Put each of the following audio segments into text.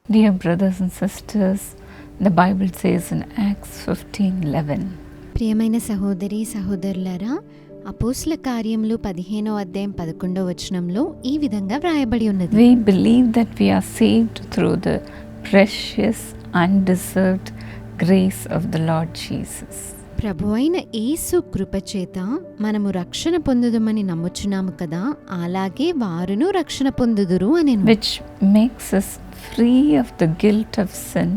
Dear brothers and sisters, the Bible says in Acts 15:11, ప్రియమైన సహోదరి సహోదరులారా, అపోస్తల కార్యములు 15వ అధ్యాయం 11వ వచనంలో ఈ విధంగా వ్రాయబడి ఉన్నది. we believe that we are saved through the precious, undeserved grace of the Lord Jesus. ప్రభువైన యేసు కృపచేత మనము రక్షణ పొందుదమని నమ్ముచున్నాము కదా, అలాగే వారును రక్షణ పొందుదురు అనెను. Which makes us free of the guilt of sin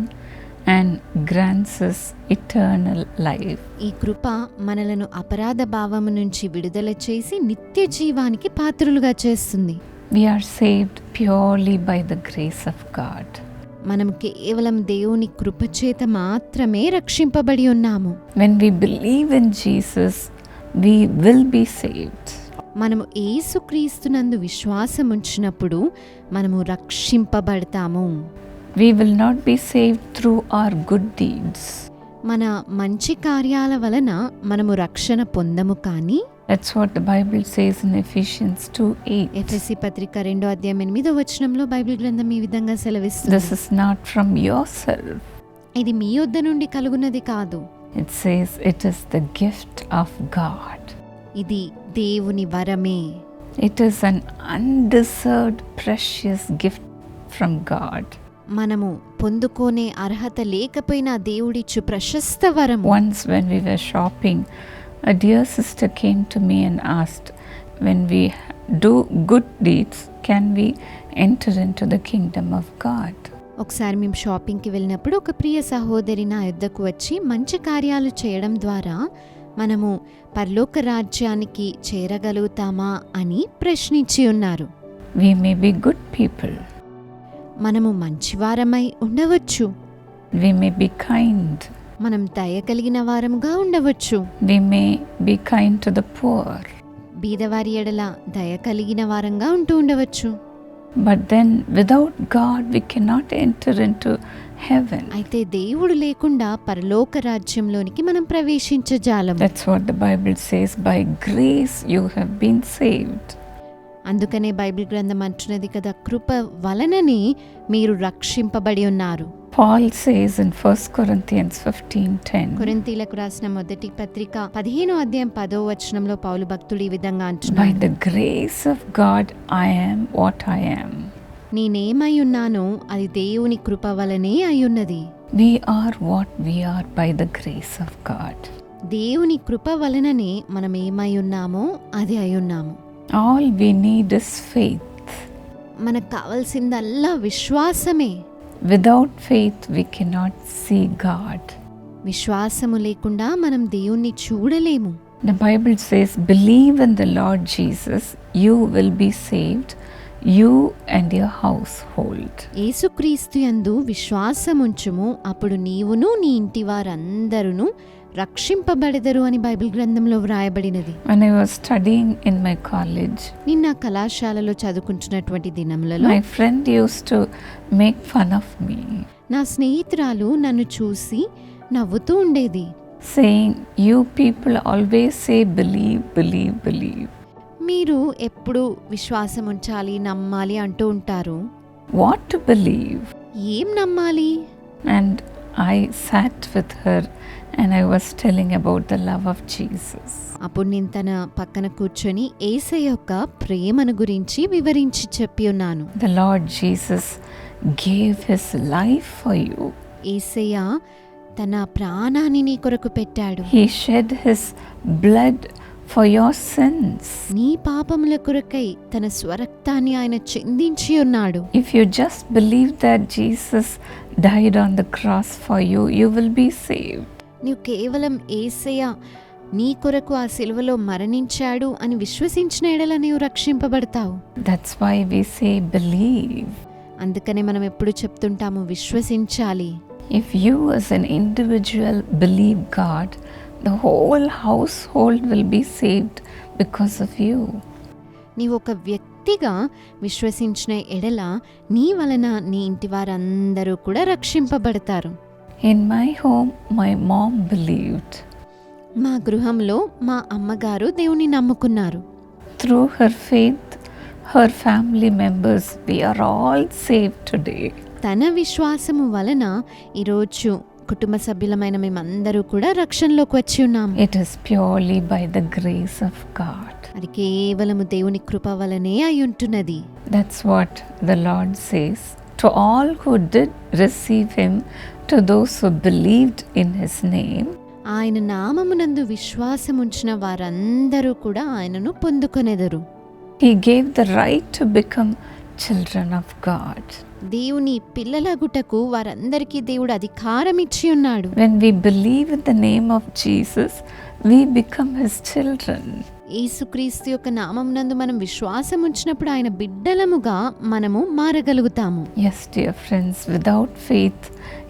and grants us eternal life. ఈ కృప మనలను అపరాధ భావము నుంచి విడుదల చేసి నిత్య జీవానికి పాత్రులుగా చేస్తుంది. We are saved purely by the grace of God. మనం కేవలం దేవుని కృపచేత మాత్రమే రక్షింపబడి ఉన్నాము. When we believe in Jesus, we will be saved. మనము యేసుక్రీస్తునందు విశ్వాసం ఉంచినప్పుడు మనము రక్షింపబడతాము. We will not be saved through our good deeds. మన మంచి కార్యాల వలన మనము రక్షణ పొందము, కానీ That's what the Bible says in Ephesians 2:8. ఎఫెసీ పత్రిక 2వ అధ్యాయం 8వ వచనంలో బైబిల్ గ్రంథం ఈ విధంగా సెలవిస్తుంది. This is not from yourself. ఇది మీ యొద్ద నుండి కలుగునది కాదు, It says it is the gift of God. ఇది దేవుని వరమే. It is an undeserved, precious gift from God. మనము పొందుకోనే అర్హత లేకపోయినా దేవుడిచ్చు ప్రశస్త వరము. Once when we were shopping, a dear sister came to me and asked, when we do good deeds, can we enter into the kingdom of God? ఒకసారి మేము షాపింగ్కి వెళ్ళినప్పుడు ఒక ప్రియ సహోదరి నా యొద్దకు వచ్చి, మంచి కార్యాలు చేయడం ద్వారా మనము పరలోక రాజ్యానికి చేరగలుగుతామా అని ప్రశ్నించి ఉన్నారు. We may be good people. మనము మంచివారమై ఉండవచ్చు, We may be kind. మనం దయ కలిగిన వారముగా ఉండవచ్చు, We may be kind to the poor. బీదవారి ఎడల దయ కలిగిన వారంగా ఉంటూ ఉండవచ్చు. But then without God, we cannot enter into heaven. అయితే దేవుడు లేకుండా పరలోక రాజ్యంలోనికి మనం ప్రవేశించజాలము. That's what the Bible says. By grace you have been saved. అందుకనే బైబిల్ గ్రంథం అంటున్నది కదా, కృప వలననే మీరు రక్షింపబడి ఉన్నారు. Paul says in 1 Corinthians 15:10, కొరింథీలకు రాసిన మొదటి పత్రిక 15వ అధ్యాయం 10వ వచనంలో పౌలు భక్తుడు ఈ విధంగా by అంటున్నాడు, the grace of God I am what I am. నేనేమై ఉన్నానో అది దేవుని కృప వలనే అయ్యున్నది. We are what we are by the grace of God. దేవుని కృప వలననే మనం ఏమై ఉన్నామో అది అయ్యున్నాము. All we need is faith. మనకు కావాల్సిందల్లా విశ్వాసమే. Without faith we cannot see God. విశ్వాసము లేకుండా మనం దేవుణ్ణి చూడలేము. The Bible says, believe in the Lord Jesus, you will be saved, you and your household. యేసుక్రీస్తు యందు విశ్వాసముంచుము, అప్పుడు నీవును నీ ఇంటి వారందరూ రక్షింపబడెదరు అని బైబిల్ గ్రంథంలో వ్రాయబడినది. When I was studying in my college, నిన్న కళాశాలలో చదువుకుంటున్నటువంటి దినములలో my friend used to make fun of me, నా స్నేహితురాలు నన్ను చూసి నవ్వుతూ ఉండేది. saying, you people always say believe, believe, believe. మీరు ఎప్పుడు విశ్వాసం ఉంచాలి, నమ్మాలి అంటూ ఉంటారు. What to believe? ఏం నమ్మాలి? And I sat with her and I was telling about the love of Jesus. అప్పుడు నేను తన పక్కన కూర్చొని యేసయ్య యొక్క ప్రేమను గురించి వివరించి చెప్పి ఉన్నాను. The Lord Jesus gave his life for you. యేసయ్య తన ప్రాణాన్ని నీ కొరకు పెట్టాడు. He shed his blood for your sins. నీ పాపముల కొరకై తన స్వరక్తాన్ని ఆయన చిందించి ఉన్నాడు. If you just believe that Jesus died on the cross for you, you will be saved. నీవు కేవలం యేసయ్య నీ కొరకు ఆ సిలువలో మరణించాడు అని విశ్వసించిన ఎడల నీవు రక్షింపబడతావు. That's why we say believe. అందుకనే మనం ఎప్పుడు చెప్తుంటాము విశ్వసించాలి. If you as an individual believe God, the whole household will be saved because of you. నీవు ఒక వ్యక్తిగా విశ్వసించిన ఎడల నీ వలన నీ ఇంటి వారందరూ కూడా రక్షింపబడతారు. In my home, my mom believed. మా గృహంలో మా అమ్మగారు దేవుని నమ్ముకున్నారు. Through her faith, her family members, we are all saved today. తన విశ్వాసము వలన ఈరోజు కుటుంబ సభ్యులమైన మేమందరూ కూడా రక్షణలోకి వచ్చి ఉన్నాము. It is purely by the grace of God. అది కేవలము దేవుని కృప వలనే అయి ఉంటున్నది. That's what the Lord says to all who did receive him, to those who believed in his name. ఆయన నామమునందు విశ్వాసముంచిన వారందరూ కూడా ఆయనను పొందుకొనెదరు. He gave the right to become children of God. దేవుని పిల్లలగుటకు వారందరికీ దేవుడు అధికారం ఇచ్చి ఉన్నాడు. When we believe in the name of Jesus, we become his children. యేసుక్రీస్తు యొక్క నామమునందు మనం విశ్వాసం ఉంచినప్పుడు ఆయన బిడ్డలముగా మనము మారగలుగుతాము. Yes, dear friends, without faith,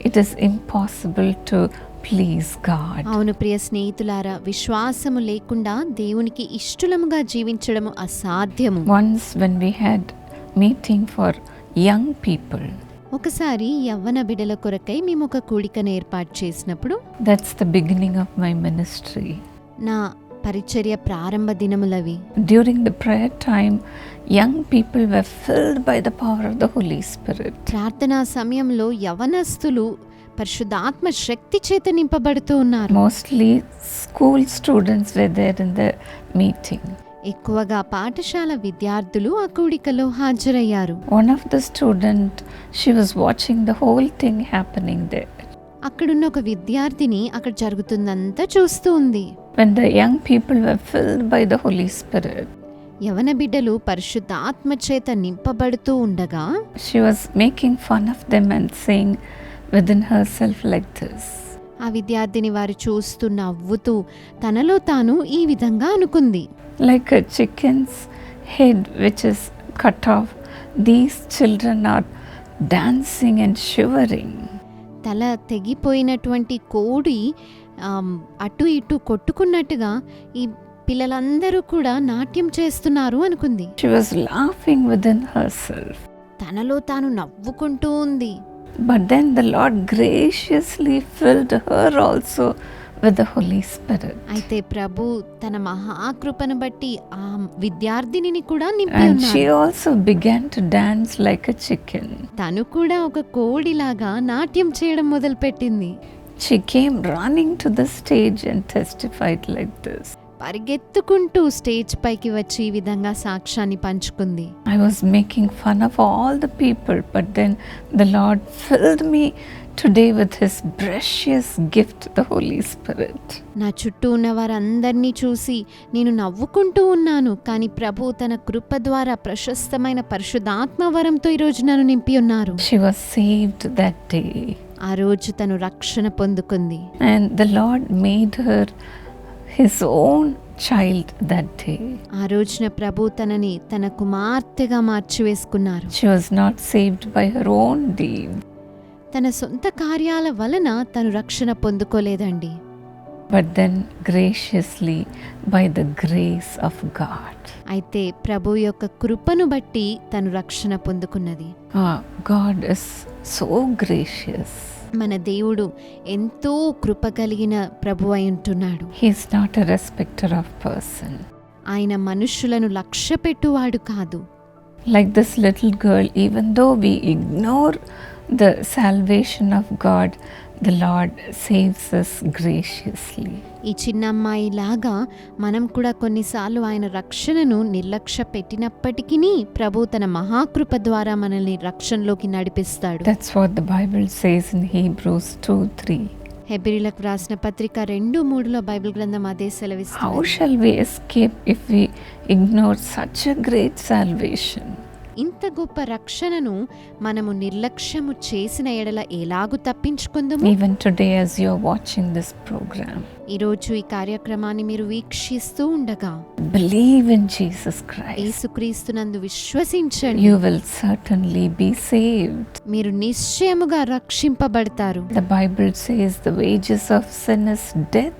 it is impossible to please God. అవును ప్రియ స్నేహితులారా, విశ్వాసము లేకుండా దేవునికి ఇష్టలముగా జీవించడము అసాధ్యము. Once when we had meeting for young people, ఒకసారి యవ్వన బిడ్డల కొరకై మేము ఒక కూడికను ఏర్పాటు చేసినప్పుడు, that's the beginning of my ministry. నా పరిచర్య ప్రారంభ దినములవి. During the prayer time, young people were filled by the power of the Holy Spirit. ప్రార్థనా సమయంలో యవనస్తులు పరిశుద్ధాత్మ శక్తి చేత నింపబడుతూ ఉన్నారు. Mostly school students were there in the meeting. ఎక్కువగా పాఠశాల విద్యార్థులు ఆ కూడికలో హాజరయ్యారు. One of the student, she was watching the whole thing happening there. అక్కడున్న ఒక విద్యార్థిని అక్కడ జరుగుతుందంతా చూస్తూ ఉంది. When the young people were filled by the Holy Spirit, యవన బిడ్డలు పరిశుద్ధాత్మ చేత నింపబడుతూ ఉండగా, she was making fun of them and saying within herself like this. ఆ విద్యార్థిని వారు చూస్తూ నవ్వుతూ తనలో తాను ఈ విధంగా అనుకుంది. Like a chicken's head which is cut off, these children are dancing and shivering. తల తెగిపోయినటువంటి కోడి అటు ఇటు కొట్టుకున్నట్టుగా ఈ పిల్లలందరూ కూడా నాట్యం చేస్తున్నారు అనుకుంది. She was laughing within herself. తనలో తాను నవ్వుకుంటూ ఉంది. But then the Lord graciously filled her also with the Holy Spirit. అయితే ప్రభు తన మహాకృపను బట్టి ఆ విద్యార్థినిని కూడా నింపి And ఉన్నారు. she also began to dance like a chicken. తను కూడా ఒక కోడిలాగా నాట్యం చేయడం మొదలుపెట్టింది. She came running to the stage and testified like this. పరిగెత్తుకుంటూ స్టేజ్ పైకి వచ్చి ఈ విధంగా సాక్ష్యాన్ని పంచుకుంది. I was making fun of all the people, but then the Lord filled me today with his precious gift, the Holy Spirit. నా చుట్టూ ఉన్న వారందరినీ చూసి నేను నవ్వుకుంటూ ఉన్నాను, కానీ ప్రభు తన కృప ద్వారా ప్రశస్తమైన పరిశుద్ధాత్మ వరంతో ఈరోజు నన్ను నింపి ఉన్నారు. She was saved that day. ఆ రోజు తను రక్షణ పొందుకుంది. And the Lord made her his own child that day. ఆ రోజున ప్రభు తనని తన కుమార్తెగా మార్చివేసుకున్నారు. She was not saved by her own deed, తన సొంత కార్యాల వలన తను రక్షణ పొందుకోలేదండి. but then graciously by the grace of God. అయితే ప్రభు యొక్క కృపను బట్టి తను రక్షణ పొందుకున్నది. God is so gracious. మన దేవుడు ఎంతో కృప కలిగిన ప్రభు అయి ఉంటున్నాడు. He is not a respecter of person. ఆయన మనుష్యులను లక్ష్యపెట్టువాడు కాదు. Like this little girl, even though we ignore the salvation of God, the Lord saves us graciously. ఈ చిన్న అమ్మాయి లాగా మనం కూడా కొన్నిసార్లు ఆయన రక్షణను నిర్లక్ష్య పెట్టినప్పటికీ ప్రభు తన మహాకృప ద్వారా మనల్ని రక్షణలోకి నడిపిస్తాడు. That's what the Bible says in Hebrews 2:3. హెబ్రీలకు రాసిన పత్రిక 2:3 బైబిల్ గ్రంథం అదే సెలవిస్తుంది. How shall we escape if we ignore such a great salvation? ఇంత గొప్ప రక్షణను మనము నిర్లక్ష్యము చేసిన ఎడల ఎలాగు తప్పించుకుందాము? Even today as you are watching this program, ఈరోజు ఈ కార్యక్రమాన్ని మీరు వీక్షిస్తూ ఉండగా believe in Jesus Christ. యేసుక్రీస్తునందు విశ్వసించండి. You will certainly be saved. మీరు నిశ్చయముగా రక్షింపబడతారు. The Bible says the wages of sin is death.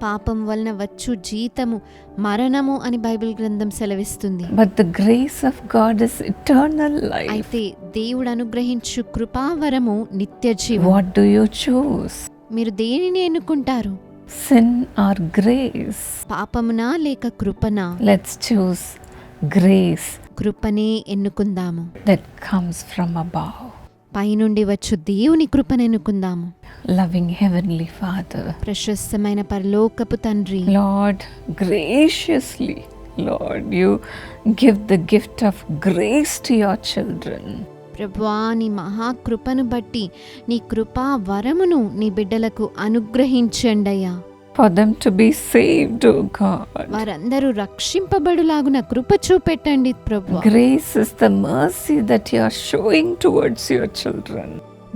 పాపం వలన వచ్చు జీతము మరణము అని బైబిల్ గ్రంథం సెలవిస్తుంది. But the grace of God is eternal life. అయితే దేవుడు అనుగ్రహించు కృపావరము నిత్య జీవం. What do you choose? మీరు దేనిని ఎన్నుకుంటారు? Sin or grace? పాపమునా లేక కృపనా? Let's choose grace కృపనే ఎన్నుకుందాము. that comes from above. పైనుండి వచ్చు దేవుని కృపనెన్నుకుందాము. Loving Heavenly Father, ప్రశస్తమైన పరలోకపు తండ్రి, Lord, graciously, Lord, you give the gift of grace to your children. ప్రభువా, నీ మహాకృపను బట్టి నీ కృపా వరమును నీ బిడ్డలకు అనుగ్రహించండయ్యా. For them to be saved, O God. వారందరూ రక్షింపబడులాగున కృప చూపెట్టండి ప్రభువా. Grace is the mercy that you are showing towards your children.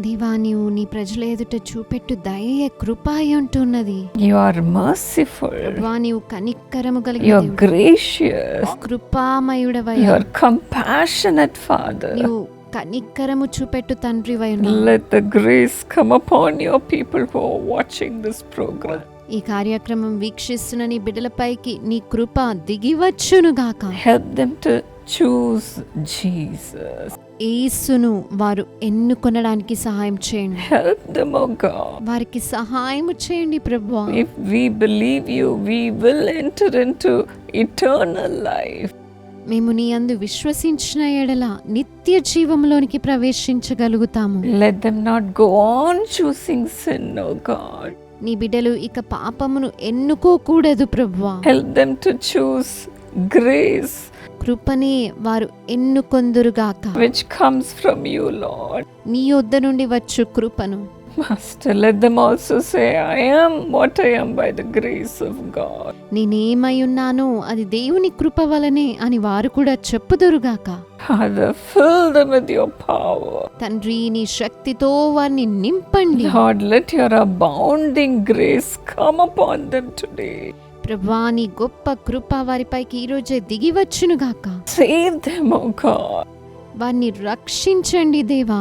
దేవా, నీవు నీ ప్రజల ఎదుట చూపెట్టు దయ కృప అయి ఉంటున్నది. You are merciful. ప్రభువా, నీవు కనికరము You కలిగిన are దేవుడు, gracious. కృపామయుడవయ్యా. You are compassionate, Father. నీవు కనికరము చూపెట్టు తండ్రివై ఉన్నావు. Let the grace come upon your people who are watching this program. ఈ కార్యక్రమం వీక్షిస్తున్న నీ బిడ్డలపైకి నీ కృప దిగివచ్చునుగాక. Help them to choose Jesus. యేసును వారు ఎన్నుకొనడానికి సహాయం చేయండి. Help them, O God. వారికి సహాయం చేయండి ప్రభువా. If we believe you, we will enter into eternal life. మేము నీ యందు విశ్వసించిన ఎడల నిత్య జీవంలోనికి ప్రవేశించగలుగుతాము. Let them not go on choosing sin, O God. నీ బిడ్డలు ఇక పాపమును ఎన్నుకోకూడదు ప్రభువా. Help them to choose grace, కృపనే వారు ఎన్నుకొందురుగాక. which comes from you, Lord. నీ యొద్ద నుండి వచ్చు కృపను. Master, let them also say, I am what I am by the grace of God. నేనేమై ఉన్నానో అది దేవుని కృప వలనే అని వారు కూడా చెప్పుదురుగాక. Father, fill them with your power. తండ్రి, నీ శక్తితో వారిని నింపండి. Lord, let your abounding grace come upon them today. ప్రభువా, నీ గొప్ప కృప వారిపైకి ఈరోజే దిగివచ్చునుగాక. Save them, O God. వారిని రక్షించండి దేవా.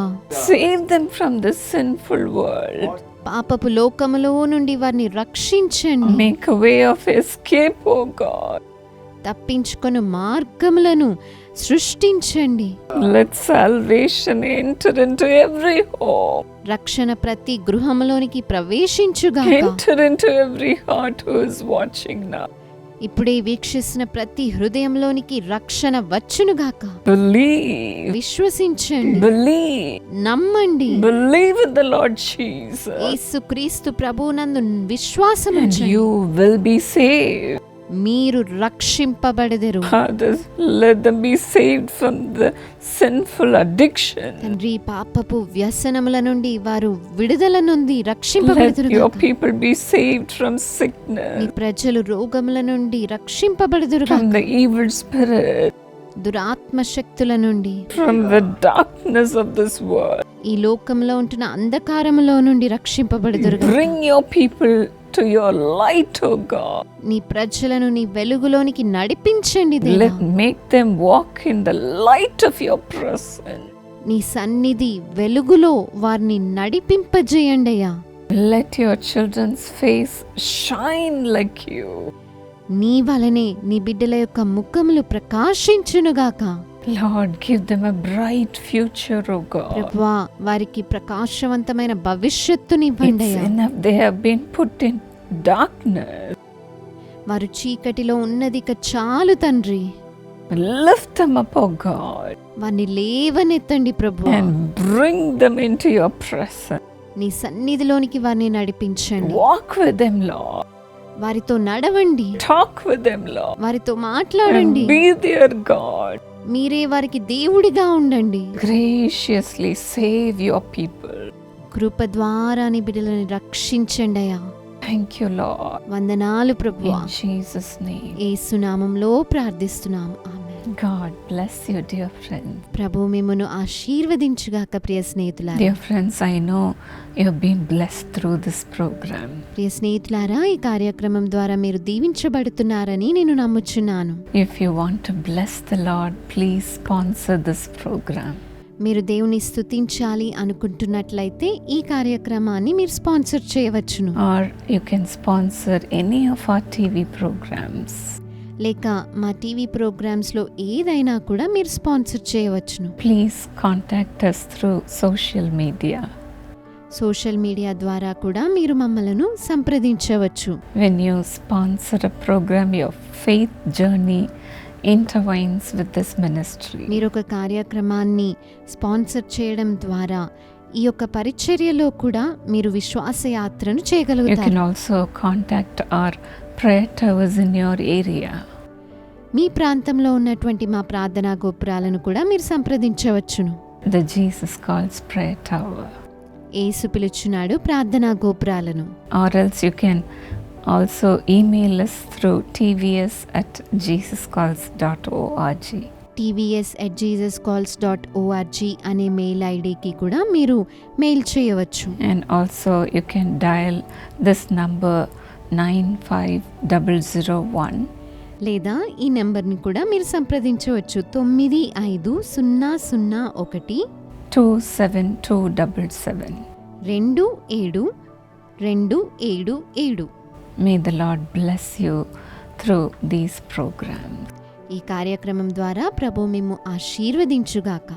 Save them from this sinful world. పాపపు లోకములో నుండి వారిని రక్షించండి. Make a way of escape, O God. తప్పించుకొను మార్గములను సృష్టించండి. Let salvation enter into every home. రక్షణ ప్రతి గృహములోనికి ప్రవేశించుగాక. Enter into every heart who is watching now. ఇప్పుడే వీక్షిస్తున్న ప్రతి హృదయంలోనికి రక్షణ వచ్చునుగాక. Believe. విశ్వసించండి. Believe. నమ్మండి. Believe in the Lord Jesus. యేసుక్రీస్తు ప్రభువునందు విశ్వాసం And ఉంచండి. you will be saved. మీరు రక్షింపబడెదరు. Fathers, let them be saved from the sinful addiction. తండ్రి, పాపపు వ్యసనముల నుండి వారు విడుదల నుండి Let రక్షింపబడెదరు. your people be saved from నీ sickness, ప్రజలు రోగముల నుండి రక్షింపబడెదరు. from the evil spirit, దురాత్మ శక్తుల నుండి, from the darkness of this world. ఈ లోకంలో ఉంటున్న అంధకారములో నుండి రక్షింపబడెదరు. Bring your people to your light, O God. నీ ప్రజలను నీ వెలుగులోనికి నడిపించండి దేవా. Make them walk in the light of your presence. నీ సన్నిధి వెలుగులో వారిని నడిపింపజేయండి అయ్యా. Let your children's face shine like you. నీ వలనే నీ బిడ్డల యొక్క ముఖములు ప్రకాశించునుగాక. Lord, give them a bright future, O God. ప్రభువా, వారికి ప్రకాశవంతమైన భవిష్యత్తునివ్వండి It's అయ్యా. enough they have been put in darkness. వారు చీకటిలో ఉన్నది ఇక చాలు తండ్రి. Lift them up, O God, వారిని లేవనెత్తండి ప్రభువా. and bring them into your presence. నీ సన్నిధిలోనికి వారిని నడిపించండి. Walk with them, Lord. వారితో నడవండి. Talk with them, Lord. వారితో మాట్లాడండి. And be their God. మీరే వారికి దేవుడిగా ఉండండి. Graciously save your people. కృప ద్వారా నీ బిడ్డలను రక్షించండి అయ్యా. Thank you, Lord. వందనాలు ప్రభువా. In Jesus' name. యేసు నామములో ప్రార్థిస్తున్నాము. ఆమేన్. God bless you, dear friends. ప్రభు మిమ్మును ఆశీర్వదించుగాక. ప్రియ స్నేహితులారా, Dear friends, I know you have been blessed through this program. ప్రియ స్నేహితులారా, ఈ కార్యక్రమం ద్వారా మీరు దీవించబడుతున్నారని నేను నమ్ముచున్నాను. If you want to bless the Lord, please sponsor this program. మీరు దేవుని స్తుతించాలి అనుకుంటున్నట్లయితే ఈ కార్యక్రమాన్ని మీరు స్పాన్సర్ చేయవచ్చును. Or you can sponsor any of our TV programs. లేక మా టీవీ ప్రోగ్రామ్స్లో ఏదైనా కూడా మీరు స్పాన్సర్ చేయవచ్చును. Please contact us through social media. Social media ద్వారా కూడా మీరు మమ్మలను సంప్రదించవచ్చు. When you sponsor a program, your faith journey intervenes with this ministry. మీరు ఒక కార్యక్రమాన్ని స్పాన్సర్ చేయడం ద్వారా ఈ యొక్క పరిచర్యలో కూడా మీరు విశ్వాస యాత్రను You చేయగలుగుతారు. can also contact our prayer towers in your area. మీ ప్రాంతంలో ఉన్నటువంటి మా ప్రార్థనా గోపురాలను కూడా మీరు సంప్రదించవచ్చును. The Jesus Calls Prayer Tower. యేసు పిలుచున్నాడు ప్రార్థనా గోపురాలను. Or else you can also email us through tvs@jesuscalls.org. tvs@jesuscalls.org అనే మెయిల్ ఐడికి కూడా మీరు మెయిల్ చేయవచ్చు. And also you can dial this number 95001. లేదా ఈ నెంబర్ని కూడా మీరు సంప్రదించవచ్చు 9501 27277. 27 May the Lord bless you through these programs. ఈ కార్యక్రమం ద్వారా ప్రభు మిమ్ము ఆశీర్వదించుగాక.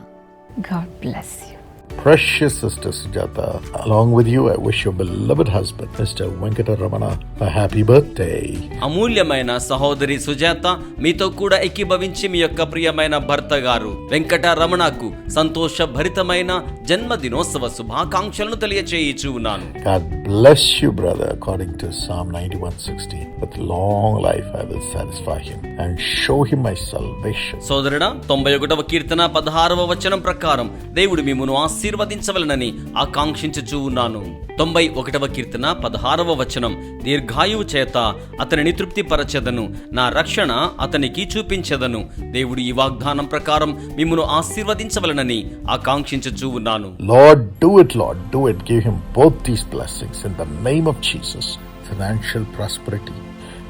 God bless you. Precious Sister Sujata, along with you, I wish your beloved husband, Mr. Venkataramana, a happy birthday. అమూల్యమైన సహోదరి సుజాత, మీతో కూడా ఏకీభవించి మీ యొక్క ప్రియమైన భర్త గారు వెంకటరమణకు సంతోషభరితమైన జన్మదినోత్సవ శుభాకాంక్షలను తెలియచేయిచు ఉన్నాను. God bless you, brother, according to Psalm 91:16. With long life I will satisfy him and show him my salvation. సోదరుడా, 91వ కీర్తన 16వ వచనం ప్రకారం దేవుడు మిమ్మును ఆశీర్వదించవలనని ఆకాంక్షించుచూ ఉన్నాను. 91వ కీర్తన 16వ వచనం, దీర్ఘాయువు చేత అతనిని తృప్తిపరచెదను, నా రక్షణ అతనికి చూపించెదను. దేవుడు ఈ వాగ్దానం ప్రకారం మిమ్మును ఆశీర్వదించవలనని ఆకాంక్షించుచూ ఉన్నాను. Lord, do it, Lord, do it. Give him both these blessings in the name of Jesus. Financial prosperity.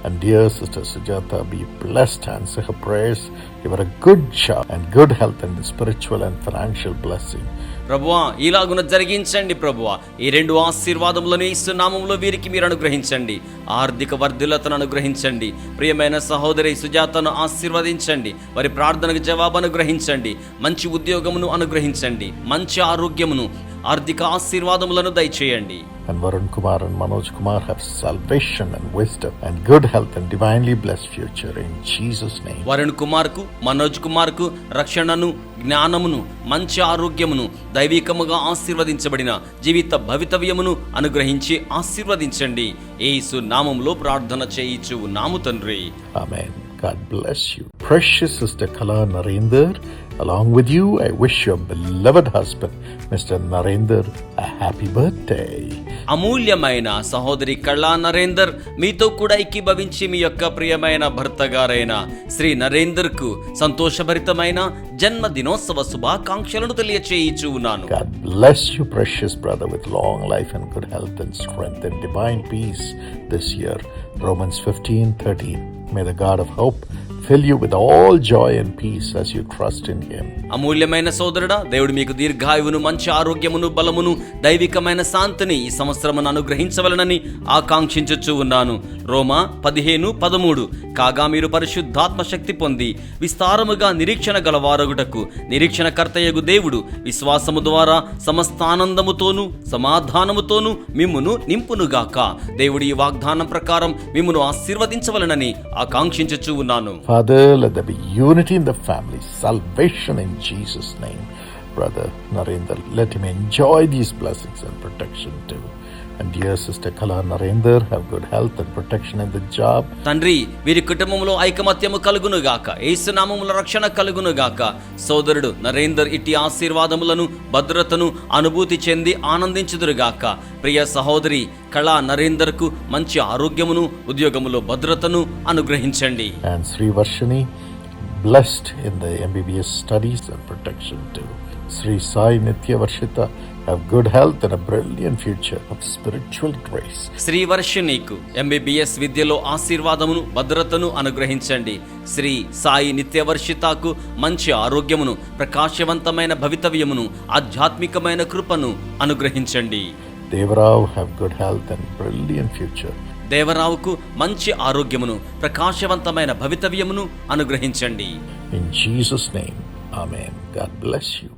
And dear Sister Sujata, be blessed, answer her prayers, give her a good job and good health and spiritual and financial blessing. ప్రభువా, ఇలాగున జరిగించండి ప్రభువా. ఈ రెండు ఆశీర్వాదములను యేసు నామములో వీరికి మీరు అనుగ్రహించండి. ఆర్థిక వర్ధిల్లతను అనుగ్రహించండి. ప్రియమైన సహోదరి సుజాతను ఆశీర్వదించండి. వారి ప్రార్థనకు జవాబు అనుగ్రహించండి. మంచి ఉద్యోగమును అనుగ్రహించండి. మంచి ఆరోగ్యమును, ఆర్థిక ఆశీర్వాదములను దయచేయండి. And Varun Kumar and Manoj Kumar have salvation and wisdom and good health and divinely blessed future in Jesus' name. Varun Kumar కు, మనోజ్ కుమార్ కు రక్షణను, జ్ఞానమును, మంచి ఆరోగ్యమును, దైవికముగా ఆశీర్వదించబడిన జీవిత భవితవ్యమును అనుగ్రహించి ఆశీర్వదించండి. యేసు నామములో ప్రార్థన చేయిచు నాము తండ్రి. Amen. God bless you. Precious Sister Kala Narendra, along with you, I wish your beloved husband, Mr. Narendra, a happy birthday. అమూల్యమైన సహోదరి కళా నరేందర్, మీతో కూడా ఏకీభవించి మీ యొక్క ప్రియమైన భర్త గారైన శ్రీ నరేందర్ కు సంతోషభరితమైన జన్మదినోత్సవ శుభాకాంక్షలను తెలియచేయిచు ఉన్నాను. God bless you, precious brother, with long life and good health and strength and divine peace this year. Romans 15:13. May the God of hope fill you with all joy and peace as you trust in him. అమూల్యమైన సోదరుడా, దేవుడు మీకు దీర్ఘాయువును, మంచి ఆరోగ్యమును, బలమును, దైవికమైన శాంతిని ఈ సంవత్సరమును అనుగ్రహించవలనని ఆకాంక్షించుచూ ఉన్నాను. రోమా 15:13. కాగా మీరు పరిశుద్ధాత్మ శక్తి పొంది విస్తారముగా నిరీక్షణ గలవారగుటకు నిరీక్షణకర్తయగు దేవుడు విశ్వాసము ద్వారా సమస్తానందముతోనూ సమాధానముతోనూ మిమ్మును నింపునుగాక. దేవుడి ఈ వాగ్దానం ప్రకారం మిమ్మును ఆశీర్వదించవలనని ఆకాంక్షించుచూ ఉన్నాను. Father, let there be unity in the family, salvation in Jesus' name. Brother Narendra, let him enjoy these blessings and protection too. And dear Sister Kala Narendra, have good health and protection in the job. తండ్రి, వీరి కుటుంబంలో ఐకమత్యము కలుగునుగాక, యేసు నామములో రక్షణ కలుగునుగాక. సోదరుడు నరేందర్ ఇట్టి ఆశీర్వాదములను, భద్రతను అనుభూతి చెంది ఆనందించుదురుగాక. ప్రియ సహోదరి కళా నరేందర్ కు మంచి ఆరోగ్యమును, ఉద్యోగములో భద్రతను అనుగ్రహించండి. And Sri Varshini, blessed in the MBBS studies and protection too. Sri Sai Nitya Varshita, have good health and a brilliant future of spiritual grace. Shri వర్షిణికు MBBS విద్యలో ఆశీర్వాదమును, భద్రతను అనుగ్రహించండి. శ్రీ సాయి నిత్యవర్షితకు మంచి ఆరోగ్యమును, ప్రకాశవంతమైన భవితవ్యమును, ఆధ్యాత్మికమైన కృపను అనుగ్రహించండి. Devrao, have good health and brilliant future. దేవరావుకు మంచి ఆరోగ్యమును, ప్రకాశవంతమైన భవితవ్యమును అనుగ్రహించండి. In Jesus' name, Amen. God bless you.